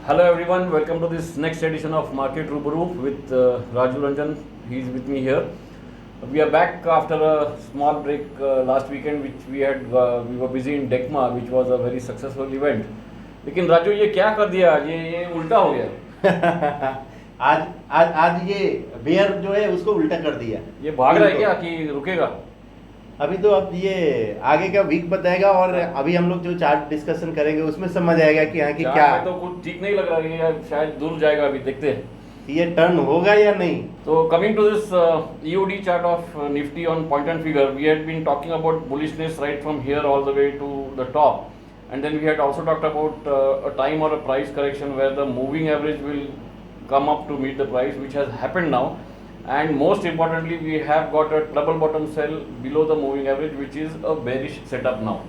Hello everyone, welcome to this next edition of Market Ruburu with Raju Ranjan. He is with me here. We are back after a small break last weekend, which we were busy in DECMA, which was a very successful event. लेकिन राजू ये क्या कर दिया आज? ये उल्टा हो गया. आज आज आज ये बेयर जो है उसको उल्टा कर दिया. ये भाग रहा है क्या कि रुकेगा? अभी तो अब ये आगे का वीक बताएगा और अभी हम लोग जो चार्ट डिस्कशन करेंगे उसमें समझ आएगा कि यहाँ की क्या तो कुछ ठीक नहीं लग रहा है, ये शायद दूर जाएगा. अभी देखते हैं ये टर्न होगा या नहीं. So coming to this EOD chart of Nifty on point and figure, we had been talking about bullishness right from here all the way to the top, and then we had also talked about a time or a price correction where the moving average will come up to meet the price, which has happened now. And most importantly, we have got a double bottom sell below the moving average, which is a bearish setup now.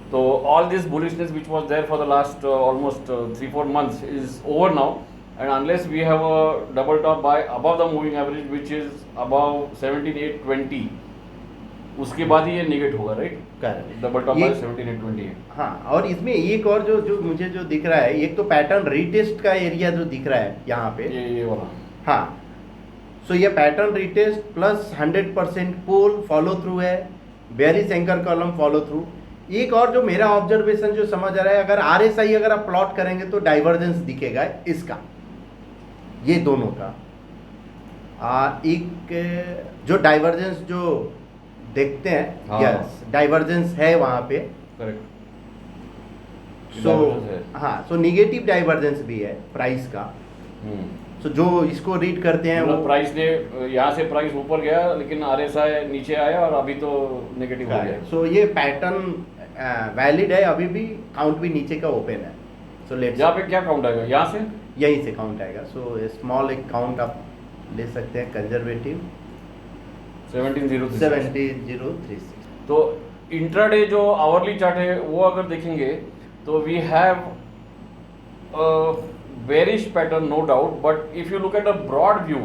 So all this bullishness which was there for the last almost 3-4 months is over now, and unless we have a double top buy above the moving average which is above 17,820, उसके बाद ही ये negate होगा, right? Correct. Double top bye 17,820. हाँ, और इसमें एक और जो मुझे जो दिख रहा है, एक तो पैटर्न रीटेस्ट का एरिया जो दिख रहा है यहाँ पे, ये वाला. हाँ. सो ये पैटर्न रीटेस्ट प्लस 100% पुल फॉलो थ्रू है, bearish anchor column follow through. एक और जो मेरा ऑब्जर्वेशन जो समझ आ रहा है, अगर RSI अगर आप प्लॉट करेंगे तो डाइवर्जेंस दिखेगा इसका, ये दोनों का. एक जो डाइवर्जेंस जो देखते हैं, हाँ. यस डाइवर्जेंस है वहाँ पे. करेक्ट. सो हाँ, सो निगेटिव डाइवर्जेंस भी है प्राइस का. तो जो इसको रीड करते हैं वो प्राइस ने यहाँ से प्राइस ऊपर गया लेकिन RSI नीचे आया और अभी तो नेगेटिव हो गया. सो ये पैटर्न वैलिड है, अभी भी काउंट भी नीचे का ओपन है. सो लेट्स, यहाँ पे क्या काउंट आएगा? यहाँ से यहीं से काउंट आएगा. सो स्मॉल एक काउंट आप ले सकते हैं कंजर्वेटिव 17,036. तो इंट्राडे जो आवरली चार्ट है वो अगर देखेंगे तो we have bearish pattern no doubt, but if you look at a broad view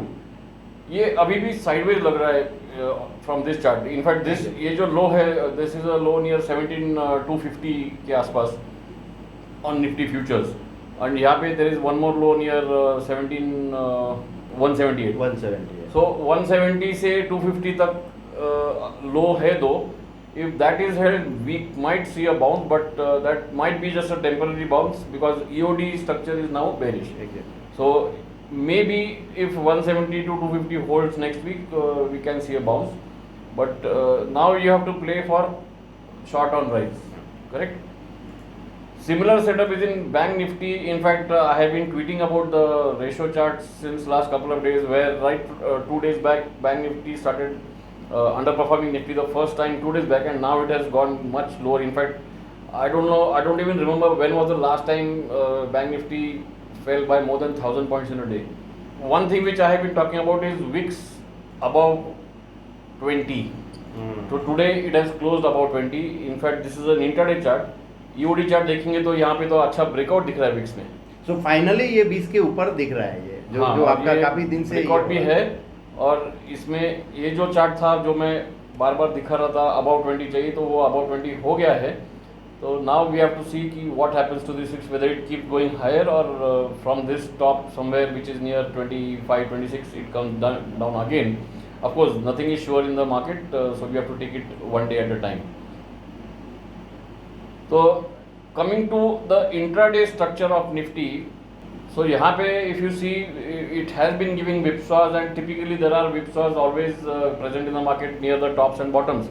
ये अभी भी साइडवेज लग रहा है from this chart. In fact this ये जो लो है, this is a low near 17,250 के आसपास ऑन निफ्टी फ्यूचर्स, एंड यहाँ पे there is one more low near 17,178. So 170 से 250 तक लो है दो. If that is held, we might see a bounce, but that might be just a temporary bounce because EOD structure is now bearish. Exactly. So maybe if 170 to 250 holds next week, we can see a bounce. But now you have to play for short on rise, correct? Similar setup is in Bank Nifty. In fact, I have been tweeting about the ratio charts since last couple of days, where right 2 days back Bank Nifty started underperforming Nifty the first time 2 days back, and now it has gone much lower. In fact, I don't know, I don't even remember when was the last time Bank Nifty fell by more than 1,000 points in a day. One thing which I have been talking about is VIX above 20. So today it has closed above 20. In fact, this is an intraday chart. EOD chart देखेंगे तो यहाँ पे तो अच्छा breakout दिख रहा है VIX में. सो फाइनली ये 20 के ऊपर दिख रहा है, ये जो आपका काफी दिन से ब्रेकआउट भी है. और इसमें ये जो चार्ट था जो मैं बार बार दिखा रहा था अबाउट 20 चाहिए, तो वो अबाउट 20 हो गया है. तो now we have to see कि what happens to this VIX, whether it keep going higher और from this top somewhere which is near 25-26 it comes down again. Of course nothing is sure in the market, so we have to take it one day at a time. तो coming to the intraday structure of Nifty, so यहाँ पे if you see it has been giving whipsaws, and typically there are whipsaws always present in the market near the tops and bottoms.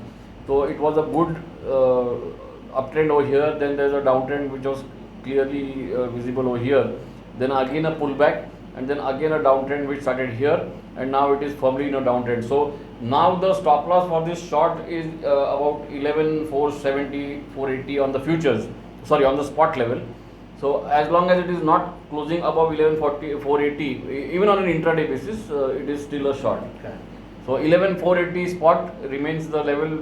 So it was a good uptrend over here, then there's a downtrend which was clearly visible over here, then again a pullback, and then again a downtrend which started here, and now it is firmly in a downtrend. So now the stop loss for this short is about 11,470, 480 on the futures, sorry, on the spot level. So as long as it is not closing above 1140, 480, even on an intraday basis, it is still a short. Okay. So 11,480 spot remains the level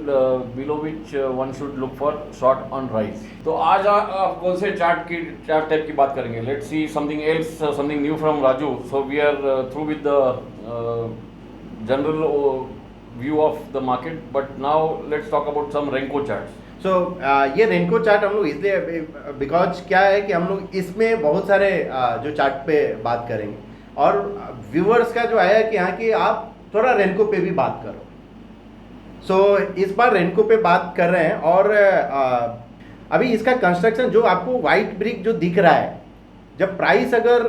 below which one should look for short on rise. तो आज आप कौन से chart type की बात करेंगे? Let's see something else, something new from Raju. So we are through with the general view of the market, but now let's talk about some Renko charts. सो ये रेनको chart हम लोग इसलिए बिकॉज क्या है कि हम लोग इसमें बहुत सारे जो चार्ट पे बात करेंगे और व्यूअर्स का जो आया है कि हाँ कि आप थोड़ा रेनको पे भी बात करो। सो इस बार रेनको पे बात कर रहे हैं और अभी इसका कंस्ट्रक्शन जो आपको वाइट ब्रिक जो दिख रहा है, जब प्राइस अगर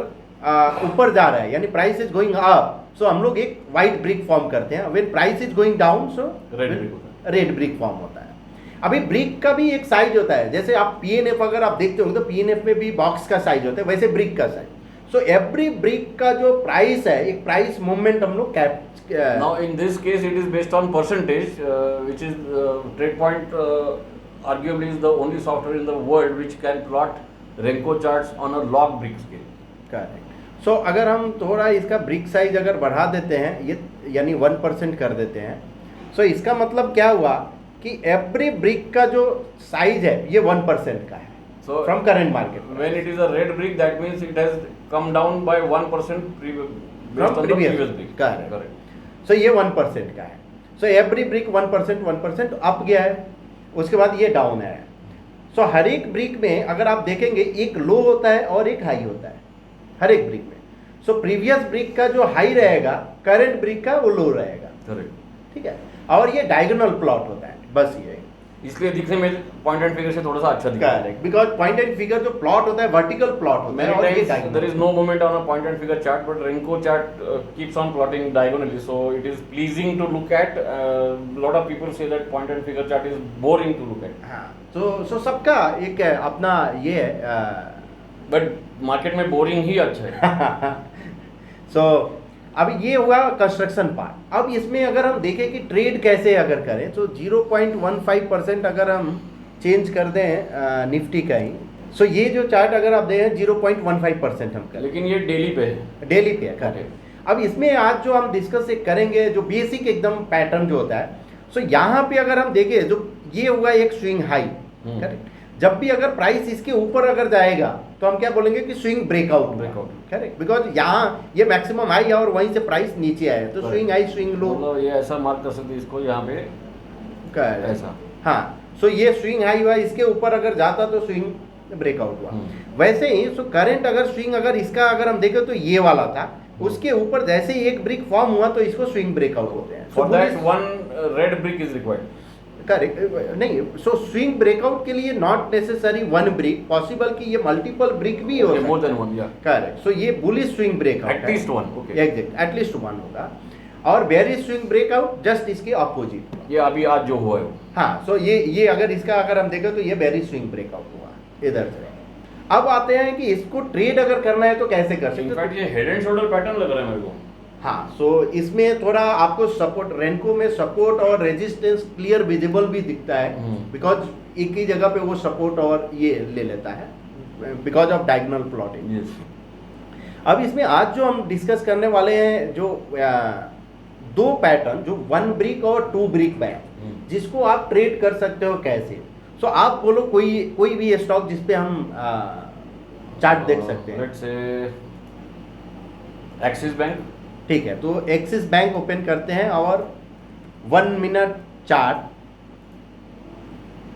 ऊपर जा रहा है यानी प्राइस इज गोइंग अप, सो हम लोग एक वाइट ब्रिक फॉर्म करते हैं। When price is going down so red brick form होता है। अभी ब्रिक का भी एक साइज होता है, जैसे आप पीएनएफ अगर आप देखते हो तो पीएनएफ में भी बॉक्स का साइज होता है, वैसे ब्रिक का साइज। सो एवरी ब्रिक का जो प्राइस है, एक प्राइस मूवमेंट हम लोग now in this case it is based on percentage, which is TradePoint arguably is the only software in the world which can plot Renko charts on a log brick scale. Correct. So अगर हम थोड़ा इसका brick size अगर बढ़ा देते हैं, ये यानी 1% कर देते हैं, सो इसका मतलब क्या हुआ कि एवरी ब्रिक का जो साइज है ये 1% का है So from current market. when it is a red brick, that means it has come down by 1% based on the previous brick. Correct. सो ये 1% का है। सो एवरी ब्रिक 1% अप गया है, उसके बाद ये डाउन है। सो हर एक ब्रिक में अगर आप देखेंगे एक लो होता है और एक हाई होता है हर एक ब्रिक में। सो प्रीवियस ब्रिक का जो हाई रहेगा, करंट ब्रिक का वो लो रहेगा। Correct. ठीक है, और ये डायगोनल प्लॉट होता है, बस ये इसलिए दिखने में पॉइंट एंड फिगर से थोड़ा सा अच्छा दिखता है। Correct, because point and figure जो प्लॉट होता है वर्टिकल प्लॉट होता है और ये Many times diagonal। there is no movement on a point and figure chart, but Renko chart keeps on plotting diagonally, so it is pleasing to look at. Lot of people say that point and figure chart is boring to look at. हाँ, so सबका एक अपना ये है But market में boring ही अच्छा है। सो अब ये हुआ कंस्ट्रक्शन पार्ट। अब इसमें अगर हम देखें कि ट्रेड कैसे अगर करें, तो 0.15% अगर हम चेंज कर दें निफ्टी का ही, सो ये जो चार्ट अगर आप देखें 0.15% हम करें, लेकिन ये डेली पे है। डेली पे है। करेक्ट। अब इसमें आज जो हम डिस्कस करेंगे जो बेसिक एकदम पैटर्न जो होता है, सो यहाँ पे अगर हम देखें जो ये हुआ एक स्विंग हाई। करेक्ट। जब भी अगर प्राइस इसके ऊपर अगर जाएगा तो हम क्या बोलेंगे कि स्विंग ब्रेकआउट। करेक्ट, बिकॉज यहाँ ये मैक्सिमम हाई है और वहीं से प्राइस नीचे आया है, तो स्विंग हाई स्विंग लो, मतलब ये ऐसा मार्क कर सकते हैं इसको यहाँ पे ऐसा। हाँ, सो ये स्विंग हाई हुआ, इसके ऊपर अगर जाता तो स्विंग ब्रेकआउट हुआ। वैसे ही सो करंट अगर स्विंग अगर इसका अगर हम देखें तो ये वाला था, उसके ऊपर जैसे ही एक ब्रिक फॉर्म हुआ तो इसको स्विंग ब्रेकआउट होते हैं। For that one red brick is required. Correct, नहीं, सो स्विंग ब्रेकआउट के लिए not necessary one brick, possible कि ये मल्टीपल ब्रिक भी हो, मोर देन वन। या करेक्ट। सो ये bullish swing breakout at least one. Okay, exact, at least one होगा। और बेयरिश स्विंग ब्रेकआउट जस्ट इसके अपोजिट, ये अभी आज जो हुआ है वो। हाँ, सो ये अगर इसका अगर हम देखें तो ये बेयरिश स्विंग ब्रेकआउट हुआ इधर से। अब आते हैं कि इसको ट्रेड अगर करना है तो कैसे कर सकते हैं। इनफैक्ट ये हेड एंड शोल्डर पैटर्न लग रहा है मेरे को। हाँ, सो इसमें थोड़ा आपको सपोर्ट, रेनको में सपोर्ट और रेजिस्टेंस क्लियर विजिबल भी दिखता है, बिकॉज एक ही जगह पे वो सपोर्ट और ये ले लेता है बिकॉज ऑफ डायगोनल प्लॉटिंग। अब इसमें आज जो हम डिस्कस करने वाले हैं जो दो पैटर्न, जो वन ब्रिक और टू ब्रिक बैक, जिसको आप ट्रेड कर सकते हो कैसे। सो आप बोलो कोई भी स्टॉक जिसपे हम चार्ट देख सकते हैं। Let's say axis bank. ठीक है, तो एक्सिस बैंक ओपन करते हैं और 1 मिनट चार्ट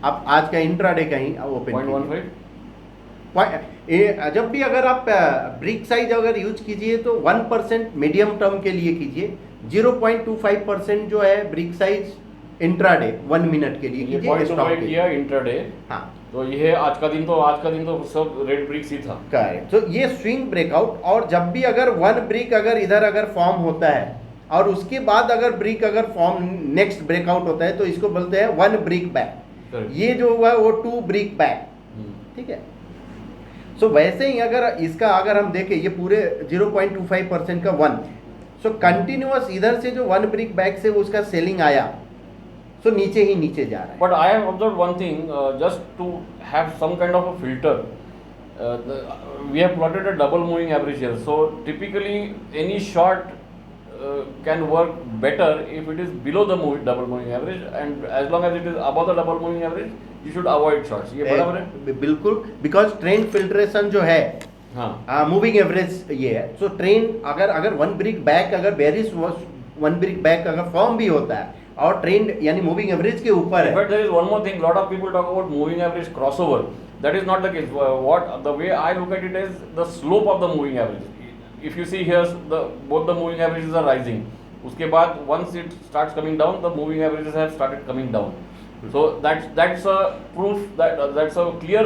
आप आज का इंट्राडे का ही ओपन कीजिए। जब भी अगर आप ब्रिक साइज अगर यूज कीजिए तो 1% मीडियम टर्म के लिए कीजिए, 0.25% जो है ब्रिक साइज इंट्राडे 1 मिनट के लिए कीजिए। किया इंट्राडे। हाँ, तो ये आज का दिन तो सब रेड ब्रिक्स ही था। करेक्ट। तो ये स्विंग ब्रेकआउट, और जब भी अगर वन ब्रिक अगर इधर अगर फॉर्म होता है और उसके बाद अगर ब्रिक अगर फॉर्म नेक्स्ट ब्रेकआउट होता है तो इसको बोलते हैं वन ब्रिक बैक। ये जो हुआ वो टू ब्रिक बैक। ठीक है, सो वैसे ही अगर इसका अगर हम देखें ये पूरे 0.25% का वन, सो कंटिन्यूअस इधर से जो वन ब्रिक बैक से उसका सेलिंग आया, तो नीचे ही नीचे जा रहा है। But I have observe one thing, just to have some kind of a filter, we have plotted a double moving average here, so typically any short can work better if it is below the double moving average, and as long as it is above the double moving average you should avoid shorts. ये बराबर है बिल्कुल, because trend filtration जो है, हाँ, moving average ये है। सो trend अगर वन ब्रिक बैक अगर बेरिश वन ब्रिक बैक अगर फॉर्म भी होता है और ट्रेंड यानी मूविंग एवरेज के ऊपर है। But there is one more thing. Lot of people talk about moving average crossover. That is not the case. What the way I look at it is the slope of the moving average. If you see here, both the moving averages are rising. उसके बाद once it starts coming down, the moving averages have started coming down. So that's a proof that's a clear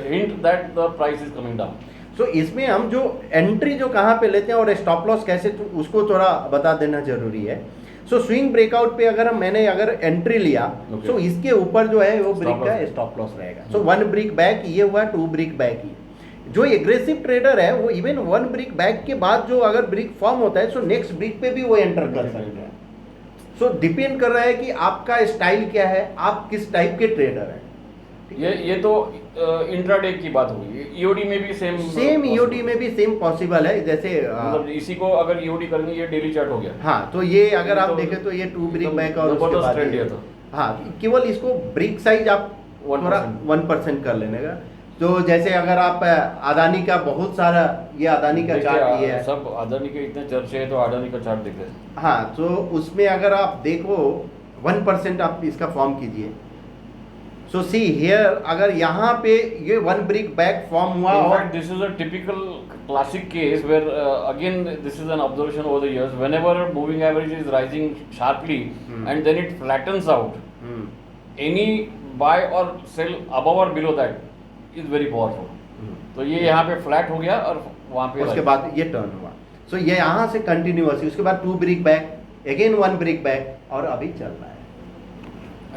hint that the price is coming down. सो इसमें हम जो entry जो कहाँ पे लेते हैं और स्टॉप लॉस कैसे, उसको थोड़ा बता देना जरूरी है। सो स्विंग ब्रेकआउट पे मैंने अगर एंट्री लिया, सो इसके ऊपर जो है वो ब्रिक का स्टॉप लॉस रहेगा। सो 1 ब्रिक बैक ये हुआ, 2 ब्रिक बैक ये। जो एग्रेसिव ट्रेडर है वो इवन 1 ब्रिक बैक के बाद जो अगर ब्रिक फॉर्म होता है, सो नेक्स्ट ब्रिक पे भी वो एंटर कर सकते हैं। सो डिपेंड कर रहा है कि आपका स्टाइल क्या है, आप किस टाइप के ट्रेडर हैं। ये तो इंट्राडे की बात होगी। ईओडी में भी सेम ईओडी में भी सेम पॉसिबल है। जैसे मतलब इसी को अगर ईओडी करेंगे, ये डेली चार्ट हो गया। हाँ, तो ये अगर आप देखें तो ये 2 ब्रिक बैक और उसके बाद ये था। हाँ, केवल इसको ब्रिक साइज आप 1% कर लेने का। तो जैसे अगर आप अदानी का बहुत सारा, ये अदानी का चार्ट ये है, सब अदानी के इतने चर्चे हैं, तो अदानी का चार्ट देख रहे हैं। हाँ, तो उसमें अगर आप देखो 1% आप इसका फॉर्म कीजिए। सो सी हियर, अगर यहाँ पे ये 1 ब्रिक बैक फॉर्म हुआ, और this is a typical classic case where again this is an observation over the years, whenever moving average is rising sharply and then it flattens out, any buy or sell above or below that is very powerful. तो ये यहाँ पे flat हो गया और वहाँ पे उसके बाद ये टर्न हुआ। सो ये यहाँ से कंटिन्यूअस, उसके बाद 2 brick back, again 1 brick back, और अभी चल रहा है।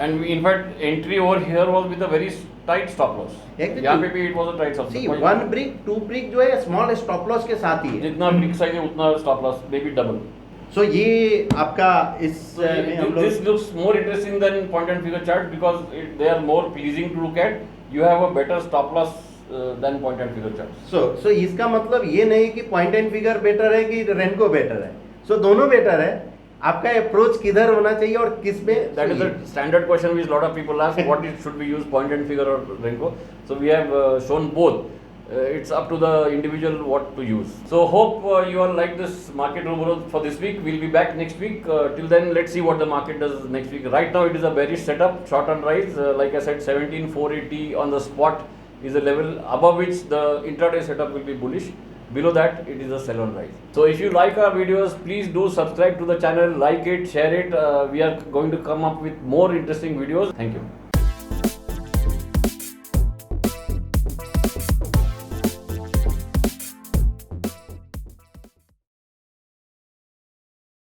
And in fact entry over here was with a very tight stop loss. यहाँ पे भी it was a tight stop loss. See, 1 brick 2 brick जो है स्मॉल स्टॉप लॉस के साथ ही है। जितना ब्रिक साइज है उतना stop loss, may be double. So ये आपका इस this looks more interesting than point and figure chart because they are more pleasing to look at. You have a better stop loss than point and figure chart. So इसका मतलब ये नहीं कि point and figure better है कि रेनको better है। सो दोनों better है। आपका अप्रोच किधर होना चाहिए और किस में, that is a standard question which lot of people ask, what it should be used, point and figure or Renko. So we have shown both. It's up to the individual what to use. So hope you all like this market overall for this week. We'll be back next week. Till then, let's see what the market does next week. Right now it is a bearish setup, short on rise. Like I said, 17,480 on the spot is a level above which the intraday setup will be bullish. Below that it is a sell on rise. So if you like our videos, please do subscribe to the channel, like it, share it. We are going to come up with more interesting videos. Thank you.